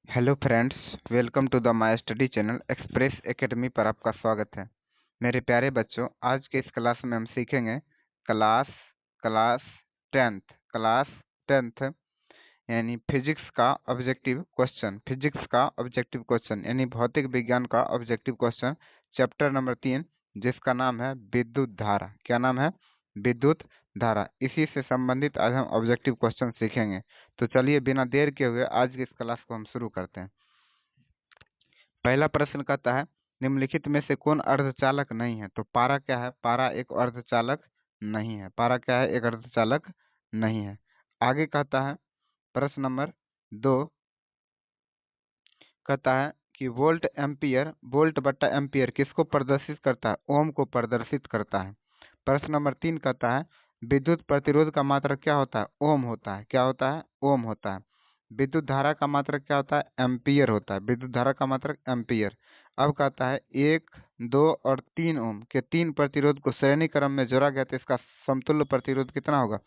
Hello friends, welcome to the my study channel express academy पर आपका स्वागत है। मेरे प्यारे बच्चों, आज के इस क्लास में हम सीखेंगे क्लास क्लास टेंथ यानी फिजिक्स का ऑब्जेक्टिव क्वेश्चन यानी भौतिक विज्ञान का ऑब्जेक्टिव क्वेश्चन, चैप्टर नंबर 3, जिसका नाम है विद्युत धारा। क्या नाम है? विद्युत धारा। इसी से संबंधित आज हम ऑब्जेक्टिव क्वेश्चन सीखेंगे। तो चलिए बिना देर के हुए आज की इस क्लास को हम शुरू करते हैं। पहला प्रश्न कहता है, निम्नलिखित में से कौन अर्धचालक नहीं है? तो पारा क्या है? पारा एक अर्धचालक नहीं है। पारा क्या है? एक अर्धचालक नहीं है। आगे कहता है प्रश्न नंबर 2, कहता है कि वोल्ट बट्टा एम्पियर किसको प्रदर्शित करता है? ओम को प्रदर्शित करता है। प्रश्न नंबर 3 कहता है विद्युत प्रतिरोध का मात्रक क्या होता है? ओम होता है। क्या होता है? ओम होता है। विद्युत धारा का मात्रक क्या होता है? एम्पियर होता है। विद्युत धारा का मात्रक एम्पियर। अब कहता है 1, 2 और 3 ओम के 3 प्रतिरोध को श्रेणी क्रम में जोड़ा गया तो इसका समतुल्य प्रतिरोध कितना होगा?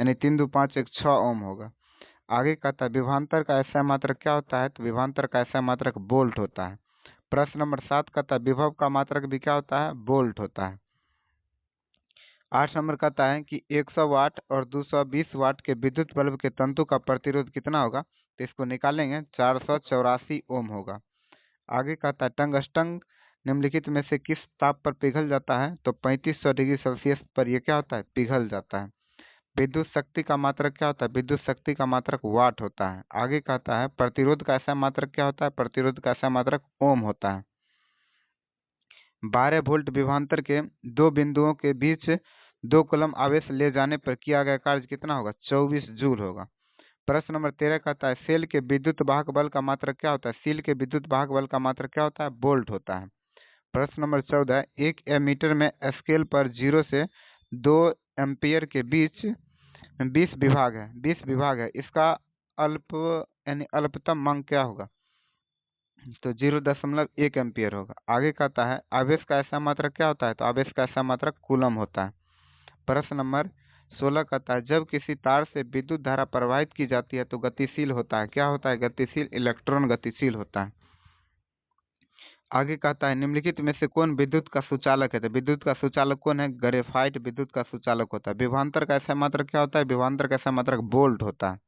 यानी 3 2 5 1 6 ओम होगा। आगे कहता है विभवांतर का ऐसा मात्रक क्या होता है? तो विभवांतर का ऐसा मात्रक वोल्ट होता है। प्रश्न नंबर 7 कहता है विभव का मात्रक भी क्या होता है? वोल्ट होता है। 8 नंबर कहता है कि 100 वाट और 220 वाट के विद्युत बल्ब के तंतु का प्रतिरोध कितना होगा? तो इसको निकालेंगे, 484 ओम होगा। आगे कहता है टंगस्टन निम्नलिखित में से किस ताप पर पिघल जाता है? तो 3500 डिग्री सेल्सियस पर यह क्या होता है? पिघल जाता है। विद्युत शक्ति का मात्रक क्या होता है? विद्युत शक्ति का मात्रक वाट होता है। आगे कहता है प्रतिरोध का ऐसा मात्रक क्या होता है? प्रतिरोध का ऐसा मात्रक ओम होता है। 12 वोल्ट विभवांतर के दो बिंदुओं के बीच 2 कूलम आवेश ले जाने पर किया गया कार्य कितना होगा? 24 जूल होगा। प्रश्न नंबर 13 कहता है सेल के विद्युत वाहक बल का मात्रक क्या होता है? सेल के विद्युत वाहक बल का मात्रक क्या होता है? वोल्ट होता है। प्रश्न नंबर 14, एक एमीटर में स्केल पर 0 से 2 एम्पियर के बीच 20 विभाग है। इसका अल्प यानी अल्पतम मांग क्या होगा? तो 0.1 एम्पियर होगा। आगे कहता है आवेश का ऐसा मात्रक क्या होता है? तो आवेश का ऐसा मात्रक कूलम होता है। प्रश्न नंबर 16 कहता है जब किसी तार से विद्युत धारा प्रवाहित की जाती है तो गतिशील होता है। क्या होता है? गतिशील इलेक्ट्रॉन गतिशील होता है। आगे कहता है निम्नलिखित में से कौन विद्युत का सुचालक है? तो विद्युत का सुचालक कौन है? ग्रेफाइट विद्युत का सुचालक होता है। विभवांतर का ऐसा मात्रक क्या होता है? विभवांतर का ऐसा मात्रक वोल्ट होता है।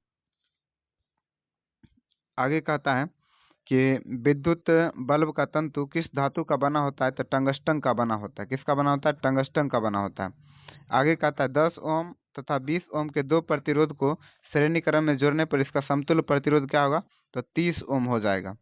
आगे कहता है कि विद्युत बल्ब का तंतु किस धातु का बना होता है? तो टंगस्टन का बना होता है। किसका बना होता है? टंगस्टन का बना होता है। आगे कहता है 10 ओम तथा 20 ओम के दो प्रतिरोध को श्रेणी क्रम में जोड़ने पर इसका समतुल्य प्रतिरोध क्या होगा? तो 30 ओम हो जाएगा।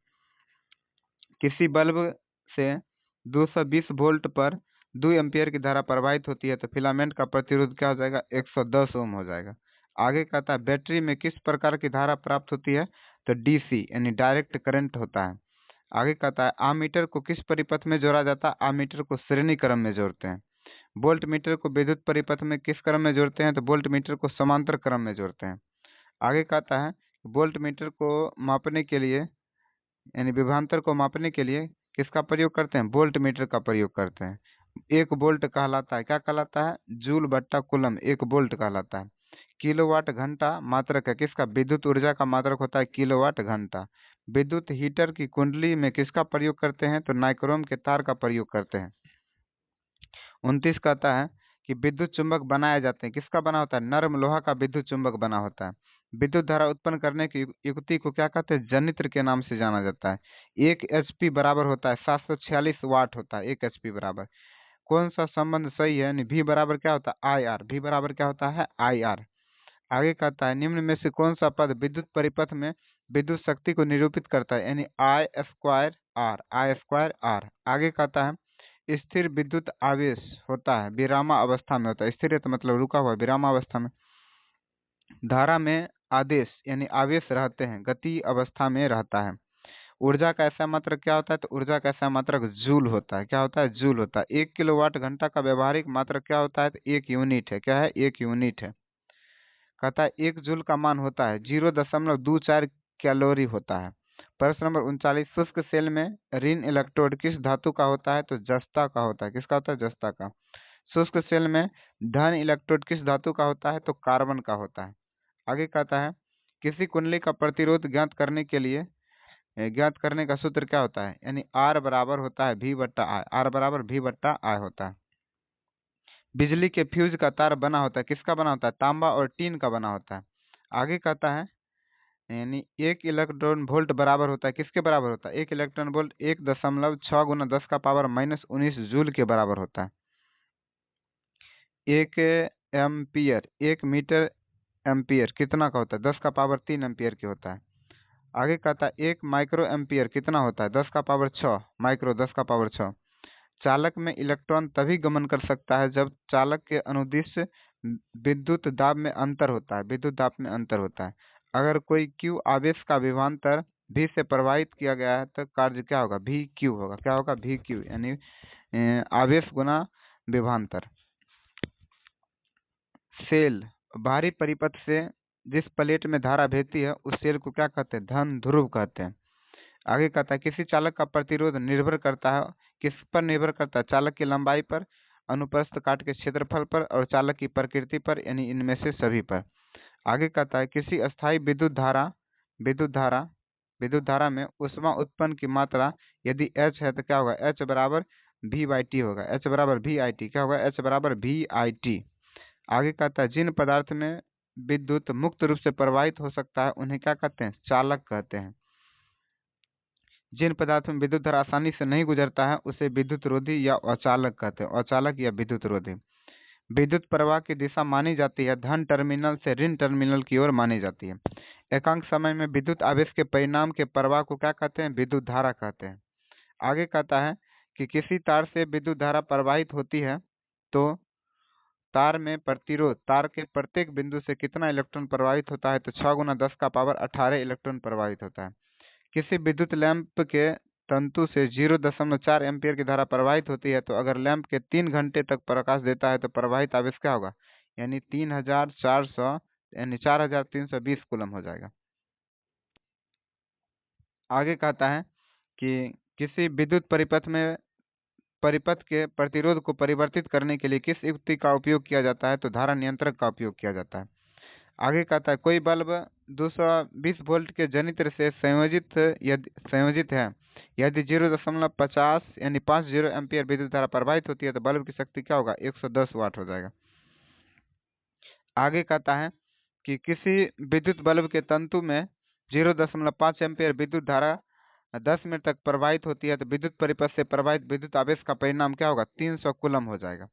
किसी बल्ब से 220 वोल्ट पर 2 एम्पियर की धारा प्रवाहित होती है तो फिलामेंट का प्रतिरोध क्या हो जाएगा? 110 ओम हो जाएगा। आगे कहता है बैटरी में किस प्रकार की धारा प्राप्त होती है? तो डीसी यानी डायरेक्ट करंट होता है। आगे कहता है आमीटर को किस परिपथ में जोड़ा जाता है? आमीटर को श्रेणी क्रम में जोड़ते हैं। वोल्ट मीटर को विद्युत परिपथ में किस क्रम में जोड़ते हैं? तो वोल्ट मीटर को समांतर क्रम में जोड़ते हैं। आगे कहता है वोल्ट मीटर को मापने के लिए यानी विभवांतर को मापने के लिए किसका प्रयोग करते हैं? वोल्ट मीटर का प्रयोग करते हैं। 1 वोल्ट कहलाता है, क्या कहलाता है? जूल बट्टा कूलम 1 वोल्ट कहलाता है। किलोवाट घंटा मात्रक है किसका? विद्युत ऊर्जा का मात्रक होता है किलोवाट घंटा। विद्युत हीटर की कुंडली में किसका प्रयोग करते हैं? तो नाइक्रोम के तार का प्रयोग करते हैं। 29 कहता है कि विद्युत चुंबक बनाए जाते हैं। किसका बना होता है? नरम लोहा का विद्युत चुंबक बना होता है। विद्युत धारा उत्पन्न करने की युक्ति को क्या कहते हैं? जनित्र के नाम से जाना जाता है। 1 एचपी बराबर होता है 746 वाट होता है 1 एचपी बराबर। कौन सा संबंध सही है? यानी V बराबर क्या होता है? I R. V बराबर क्या होता है? I R. आगे कहता है निम्न में से कौन सा पद विद्युत परिपथ में विद्युत शक्ति को निरूपित करता है? यानी I square R. I square R. आगे कहता है स्थिर विद्युत आवेश होता है विरामावस्था में होता है। स्थिर है तो मतलब रुका हुआ, विरामावस्था में। धारा में आदेश यानी आवेश रहते हैं, गति अवस्था में रहता है। ऊर्जा का ऐसा मात्रक क्या होता है? तो ऊर्जा का ऐसा मात्रक जूल होता है। क्या होता है? जूल होता है। 1 किलोवाट घंटा का व्यवहारिक मात्रक क्या होता है? तो 1 यूनिट है। क्या है? 1 यूनिट है। कहता है 1 जूल का मान होता है 0.24 कैलोरी होता है। प्रश्न नंबर 39 शुष्क सेल में ऋण इलेक्ट्रोड किस धातु का होता है? तो जस्ता का होता है। किसका होता है? जस्ता का। शुष्क सेल में धन इलेक्ट्रोड किस धातु का होता है? तो कार्बन का होता है। आगे कहता है किसी कुंडली का प्रतिरोध ज्ञात करने के लिए ज्ञात करने का सूत्र क्या होता है, यानी R बराबर होता है V बट्टा I, R बराबर V बट्टा I होता है। बिजली के फ्यूज का तार बना होता है, किसका बना होता है, तांबा और टीन का बना होता है। आगे कहता है यानी 1 इलेक्ट्रॉन वोल्ट बराबर होता है, किसके बराबर होता है, 1 इलेक्ट्रॉन वोल्ट 1.6 गुना 10 का पावर -19 जूल के बराबर होता है। 1 एम्पियर 1 मीटर एम्पियर कितना का होता है, 10 का पावर 3 एम्पियर के होता है। आगे कहता है 1 माइक्रो एम्पियर कितना होता है, 10 का पावर 6 माइक्रो 10 का पावर 6। चालक में इलेक्ट्रॉन तभी गमन कर सकता है जब चालक के अनुदिश विद्युत दाब में अंतर होता है, विद्युत दाब में अंतर होता है। अगर कोई Q आवेश का विभवांतर V से प्रवाहित किया गया है तो कार्य क्या होगा, भी क्यू होगा, क्या होगा, भी क्यू, यानी आवेश गुना विभवांतर। सेल बाहरी परिपथ से जिस प्लेट में धारा भेजती है उस सेल को क्या कहते हैं, धन ध्रुव कहते हैं। आगे कहता है किसी चालक का प्रतिरोध निर्भर करता है, किस पर निर्भर करता है, चालक की लंबाई पर, अनुप्रस्थ काट के क्षेत्रफल पर और चालक की प्रकृति पर, यानी इनमें से सभी पर। आगे कहता है किसी अस्थायी विद्युत धारा में ऊष्मा उत्पन्न की मात्रा यदि H है तो क्या होगा, H बराबर V/T होगा, H बराबर VIT, क्या होगा, H बराबर VIT। आगे कहता है जिन पदार्थ में विद्युत मुक्त रूप से प्रवाहित हो सकता है उन्हें क्या कहते हैं, चालक कहते हैं। जिन पदार्थ में विद्युत धारा आसानी से नहीं गुजरता है उसे विद्युत रोधी या अचालक कहते हैं, अचालक या विद्युत रोधी। विद्युत प्रवाह की दिशा मानी जाती है धन टर्मिनल से ऋण टर्मिनल की ओर मानी जाती है। एकांक समय में विद्युत आवेश के परिणाम के प्रवाह को क्या कहते हैं, विद्युत धारा कहते हैं। आगे कहता है कि किसी तार से विद्युत धारा प्रवाहित होती है तो तार में प्रतिरोध, तार के प्रत्येक बिंदु से कितना इलेक्ट्रॉन प्रवाहित होता है, तो 6 गुना 10 का पावर 18 इलेक्ट्रॉन प्रवाहित होता है। किसी विद्युत लैंप के तंतु से 0.4 एम्पियर की धारा प्रवाहित होती है तो अगर लैंप के 3 घंटे तक प्रकाश देता है तो प्रवाहित आवेश क्या होगा, यानी 3400 यानी 4320 कूलम हो जाएगा। आगे कहता है कि किसी विद्युत परिपथ के प्रतिरोध को परिवर्तित करने के लिए किस युक्ति का उपयोग किया जाता है, तो धारा नियंत्रक का उपयोग किया जाता है। आगे कहता है कोई बल्ब 220 वोल्ट के जनित्र से संयोजित है, यदि 0.50 यानी 50 एम्पियर विद्युत धारा प्रवाहित होती है तो बल्ब की शक्ति क्या होगा, 110 वाट हो जाएगा। आगे कहता है कि किसी विद्युत बल्ब के तंतु में 0.5 एम्पियर विद्युत धारा 10 मिनट तक प्रवाहित होती है तो विद्युत परिपथ से प्रवाहित विद्युत आवेश का परिणाम क्या होगा, 300 कूलम हो जाएगा।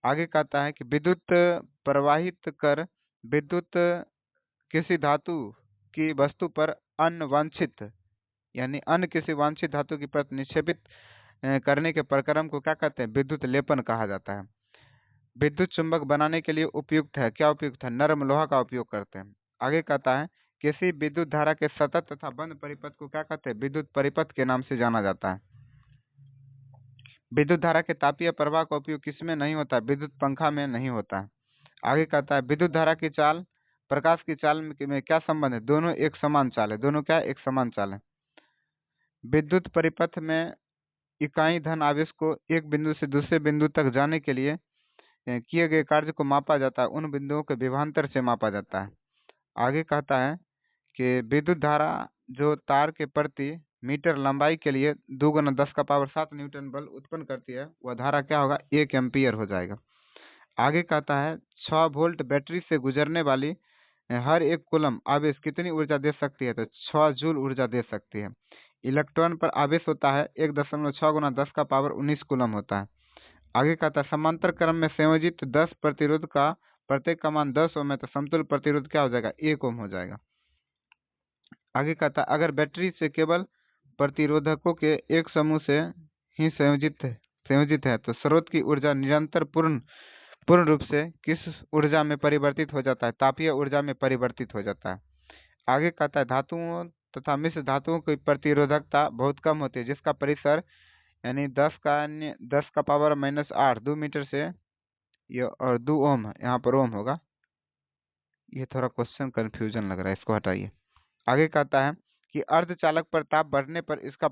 आगे कहता है कि विद्युत प्रवाहित कर विद्युत किसी धातु की वस्तु पर अनवांछित यानी अन्य किसी वांछित धातु की परत निक्षेपित करने के प्रक्रम को क्या कहते हैं, विद्युत लेपन कहा जाता है। विद्युत चुंबक बनाने के लिए उपयुक्त है, क्या उपयुक्त है, नरम लोहा का उपयोग करते हैं। आगे कहता है किसी विद्युत धारा के सतत तथा बंद परिपथ को क्या कहते हैं, विद्युत परिपथ के नाम से जाना जाता है। विद्युत धारा के तापीय प्रवाह का उपयोग किसमें नहीं होता, विद्युत पंखा में नहीं होता है। आगे कहता है विद्युत धारा की चाल प्रकाश की चाल में क्या संबंध है, दोनों एक समान चाल है, दोनों क्या एक समान चाल है। विद्युत परिपथ में इकाई धन आवेश को एक बिंदु से दूसरे बिंदु तक जाने के लिए किए गए कार्य को मापा जाता है, उन बिंदुओं के विभवांतर से मापा जाता है। आगे कहता है कि विद्युत धारा जो तार के प्रति मीटर लंबाई के लिए 2 गुना 10 का पावर 7 न्यूटन बल उत्पन्न करती है वह धारा क्या होगा, 1 एम्पियर हो जाएगा। आगे कहता है 6 वोल्ट बैटरी से गुजरने वाली हर एक कूलम आवेश कितनी ऊर्जा दे सकती है, तो 6 जूल ऊर्जा दे सकती है। इलेक्ट्रॉन पर आवेश होता है 1.6 गुना 10 का पावर 19 कूलम होता है। आगे कहता है समांतर क्रम में संयोजित 10 प्रतिरोध का प्रत्येक का मान 10 ओम है तो समतुल्य प्रतिरोध क्या हो जाएगा, 1 ओम हो जाएगा। आगे कहता है अगर बैटरी से केवल प्रतिरोधकों के एक समूह से ही संयोजित है तो स्रोत की ऊर्जा निरंतर पूर्ण रूप से किस ऊर्जा में परिवर्तित हो जाता है, तापीय ऊर्जा में परिवर्तित हो जाता है। आगे कहता है धातुओं तथा मिश्र धातुओं की प्रतिरोधकता बहुत कम होती है जिसका परिसर यानी 10 का पावर -8 2 मीटर से ये और 2 ओम यहाँ पर ओम होगा, ये थोड़ा क्वेश्चन कंफ्यूजन लग रहा है, इसको हटाइए। आगे कहता है कि अर्धचालक पर ताप बढ़ने पर इसका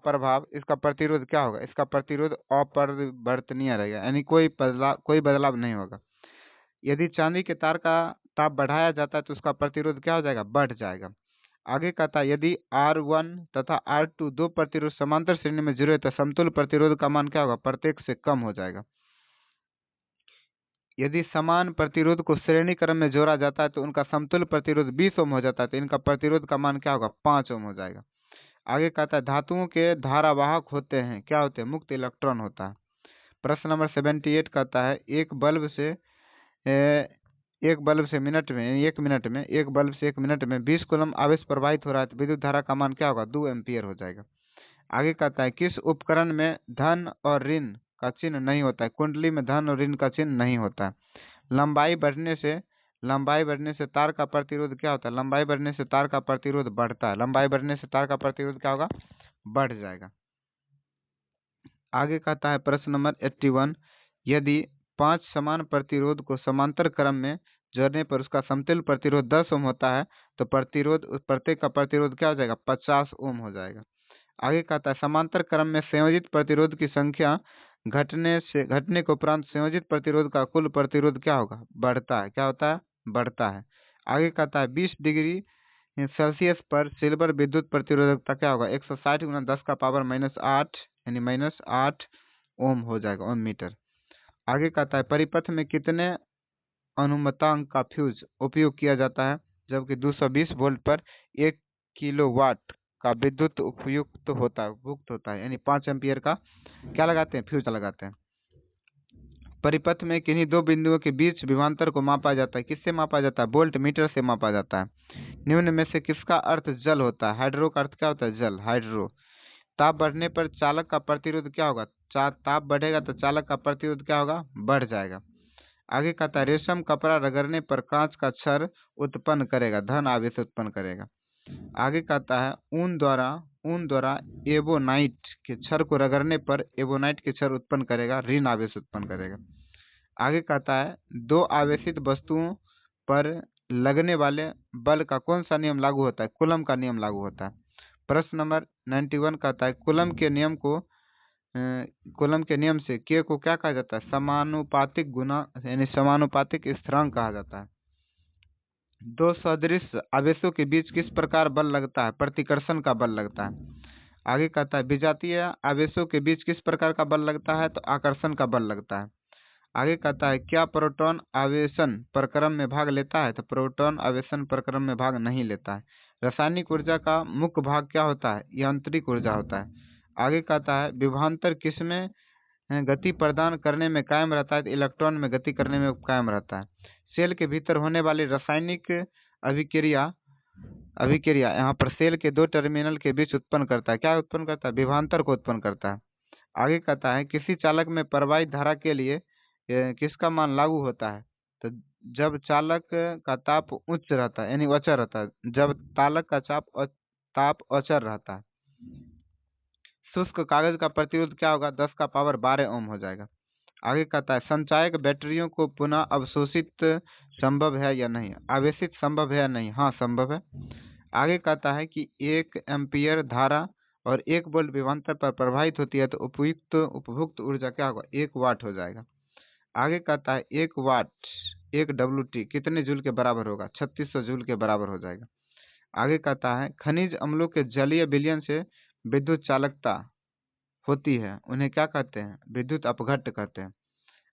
प्रतिरोध क्या होगा, इसका प्रतिरोध अपरिवर्तनीय रहेगा, यानी कोई बदलाव नहीं होगा। यदि चांदी के तार का ताप बढ़ाया जाता है तो उसका प्रतिरोध क्या हो जाएगा, बढ़ जाएगा। आगे कहता है यदि R1 तथा R2 दो प्रतिरोध समांतर श्रेणी में जुड़े तो समतुल्य प्रतिरोध का मान क्या होगा, प्रत्येक से कम हो जाएगा। यदि समान प्रतिरोध को श्रेणी क्रम में जोड़ा जाता है तो उनका समतुल्य प्रतिरोध 20 ओम हो जाता है, तो इनका प्रतिरोध का मान क्या होगा, 5 ओम हो जाएगा। आगे कहता है धातुओं के धारावाहक होते हैं, क्या होते हैं, मुक्त इलेक्ट्रॉन होता है। प्रश्न नंबर 78 कहता है एक बल्ब से एक बल्ब से मिनट में 20 कूलम आवेश प्रवाहित हो रहा है तो विद्युत धारा का मान क्या होगा, 2 एम्पियर हो जाएगा। आगे कहता है किस उपकरण में धन और ऋण का चिन्ह नहीं होता है, कुंडली में धन और ऋण का चिन्ह नहीं होता है। लंबाई बढ़ने से तार का प्रतिरोध क्या होता है, लंबाई बढ़ने से तार का प्रतिरोध बढ़ता है, लंबाई बढ़ने से तार का प्रतिरोध क्या होगा, बढ़ जाएगा। आगे कहता है प्रश्न नंबर 81 यदि 5 समान प्रतिरोध को समांतर क्रम में जोड़ने पर उसका समतुल्य प्रतिरोध 10 ओम होता है तो प्रत्येक का प्रतिरोध क्या हो जाएगा, 50 ओम हो जाएगा। आगे कहता है समांतर क्रम में संयोजित प्रतिरोध की संख्या घटने के उपरांत संयोजित प्रतिरोध का कुल प्रतिरोध क्या होगा, बढ़ता है, क्या होता है, बढ़ता है। आगे कहता है 20 डिग्री सेल्सियस पर सिल्वर विद्युत प्रतिरोधकता क्या होगा, 160 गुना 10 का पावर -8 यानी -8 ओम हो जाएगा, ओम मीटर। आगे कहता है परिपथ में कितने अनुमतांक का फ्यूज उपयोग किया जाता है जबकि 220 वोल्ट पर 1 किलोवाट का विद्युत उपयुक्त होता है यानी 5 एम्पियर का क्या लगाते हैं, फ्यूज लगाते हैं। परिपथ में किन्हीं दो बिंदुओं के बीच विभवांतर को मापा जाता है, किससे मापा जाता है, वोल्ट मीटर से मापा जाता है। निम्न में से किसका अर्थ जल होता है, हाइड्रो का अर्थ क्या होता है, जल, हाइड्रो। ताप बढ़ने पर चालक का प्रतिरोध क्या होगा, ताप बढ़ेगा तो चालक का प्रतिरोध क्या होगा, बढ़ जाएगा। आगे कहता है रेशम कपड़ा रगड़ने पर कांच का क्षर उत्पन्न करेगा, धन आवेश उत्पन्न करेगा। आगे कहता है ऊन द्वारा एबोनाइट के क्षर को रगड़ने पर एबोनाइट के क्षर उत्पन्न करेगा, ऋण आवेश उत्पन्न करेगा। आगे कहता है दो आवेशित वस्तुओं पर लगने वाले बल का कौन सा नियम लागू होता है, कूलम का नियम लागू होता है। प्रश्न नंबर 91 कहता है कूलम के नियम से के को क्या कहा जाता है, समानुपातिक गुना यानी समानुपातिक स्थिरांक कहा जाता है। दो सदृश आवेशों के बीच किस प्रकार बल लगता है, प्रतिकर्षण का बल लगता है। आगे कहता है विजातीय आवेशों के बीच किस प्रकार का बल लगता है, तो आकर्षण का बल लगता है। आगे कहता है क्या प्रोटॉन आवेशन प्रक्रम में भाग लेता है, तो प्रोटॉन आवेशन प्रक्रम में भाग नहीं लेता है। रासायनिक ऊर्जा का मुख्य भाग क्या होता है, यांत्रिक ऊर्जा होता है। आगे कहता है विभवांतर किसमें गति प्रदान करने में कायम रहता है, तो इलेक्ट्रॉन में गति करने में कायम रहता है। सेल के भीतर होने वाली रासायनिक अभिक्रिया यहाँ पर सेल के दो टर्मिनल के बीच उत्पन्न करता है, क्या उत्पन्न करता है, विभवांतर को उत्पन्न करता है। आगे कहता है किसी चालक में प्रवाहित धारा के लिए किसका मान लागू होता है, तो जब चालक का ताप उच्च रहता है यानी अचर रहता है, जब चालक का ताप अचर रहता है। शुष्क कागज का प्रतिरोध क्या होगा, 10 का पावर 12 ओम हो जाएगा। आगे कहता है संचायक बैटरियों को पुनः अवशोषित संभव है या नहीं, आवेशित संभव है या नहीं, हाँ संभव है। आगे कहता है कि 1 एम्पियर धारा और 1 वोल्ट विभवांतर पर प्रवाहित होती है तो उपभुक्त ऊर्जा क्या होगा, 1 वाट हो जाएगा। आगे कहता है 1 वाट 1 WT कितने जूल के बराबर होगा, 3600 जूल के बराबर हो जाएगा। आगे कहता है खनिज अम्लों के जलीय विलयन से विद्युत चालकता होती है, उन्हें क्या कहते हैं, विद्युत अपघट्ट कहते हैं।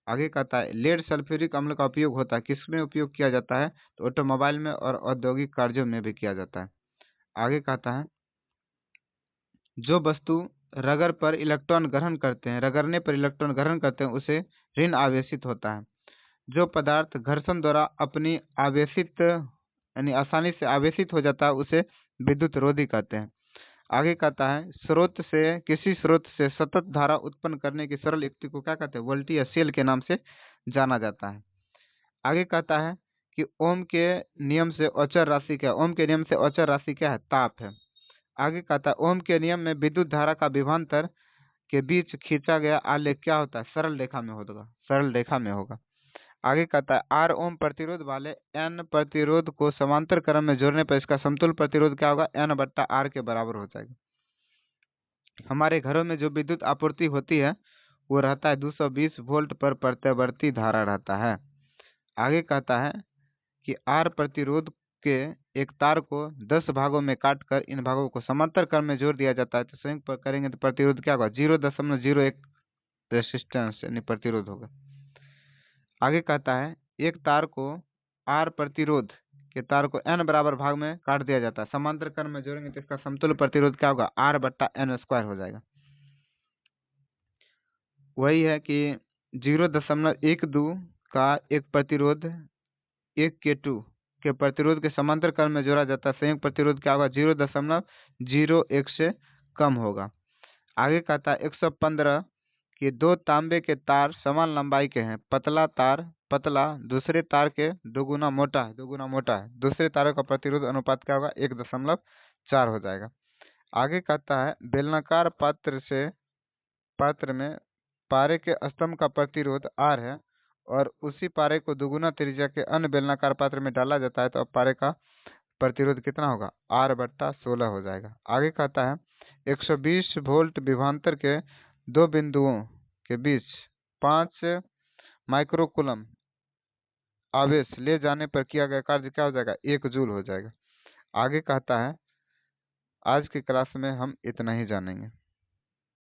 आगे कहता है लेड सल्फ्यूरिक अम्ल का उपयोग होता है, किसमें उपयोग किया जाता है, तो ऑटोमोबाइल में और औद्योगिक कार्यों में भी किया जाता है। आगे कहता है जो वस्तु रगड़ने पर इलेक्ट्रॉन ग्रहण करते हैं उसे ऋण आवेशित होता है। जो पदार्थ घर्षण द्वारा अपनी आवेशित यानी आसानी से आवेशित हो जाता है उसे विद्युत रोधी कहते हैं। आगे कहता है किसी स्रोत से सतत धारा उत्पन्न करने की सरल युक्ति को क्या कहते हैं, वोल्टी या सेल के नाम से जाना जाता है। आगे कहता है कि ओम के नियम से अचर राशि क्या है, ओम के नियम से अचर राशि क्या है, ताप है। आगे कहता है ओम के नियम में विद्युत धारा का विभवांतर के बीच खींचा गया आलेख क्या होता है, सरल रेखा में होगा। आगे कहता है R ओम प्रतिरोध वाले N प्रतिरोध को समांतर क्रम में जोड़ने पर इसका समतुल्य प्रतिरोध क्या होगा, N/R के बराबर हो जाएगा। हमारे घरों में जो विद्युत आपूर्ति होती है वो रहता है 220 वोल्ट पर प्रत्यावर्ती धारा रहता है। आगे कहता है कि R प्रतिरोध के एक तार को 10 भागों में काटकर इन भागों को समांतर क्रम में जोड़ दिया जाता है तो संयुक्त करेंगे तो प्रतिरोध क्या होगा? 0.01 रेसिस्टेंस यानी प्रतिरोध होगा। आगे कहता है एक तार को R प्रतिरोध के तार को N बराबर भाग में काट दिया जाता है, समांतर क्रम में जोड़ेंगे तो इसका समतुल्य प्रतिरोध क्या होगा? R/N² हो जाएगा। वही है कि 0.12 का एक प्रतिरोध 1K2 के प्रतिरोध के समांतर क्रम में जोड़ा जाता है, संयुक्त प्रतिरोध क्या होगा? 0.01 से कम होगा। आगे कहता है 115 कि दो तांबे के तार समान लंबाई के हैं, पतला तार पतला दूसरे तार के दोगुना मोटा है, दूसरे तारों का प्रतिरोध अनुपात क्या होगा? 1.4 हो जाएगा। आगे कहता है बेलनाकार पात्र में पारे के स्तंभ का प्रतिरोध R है और उसी पारे को दुगुना त्रिज्या के अन्य बेलनाकार पात्र में डाला जाता है तो अब पारे का प्रतिरोध कितना होगा? R/16 हो जाएगा। आगे कहता है 120 वोल्ट विभवांतर के दो बिंदुओं के बीच 5 माइक्रोकूलम आवेश ले जाने पर किया गया कार्य क्या हो जाएगा? 1 जूल हो जाएगा। आगे कहता है आज की क्लास में हम इतना ही जानेंगे।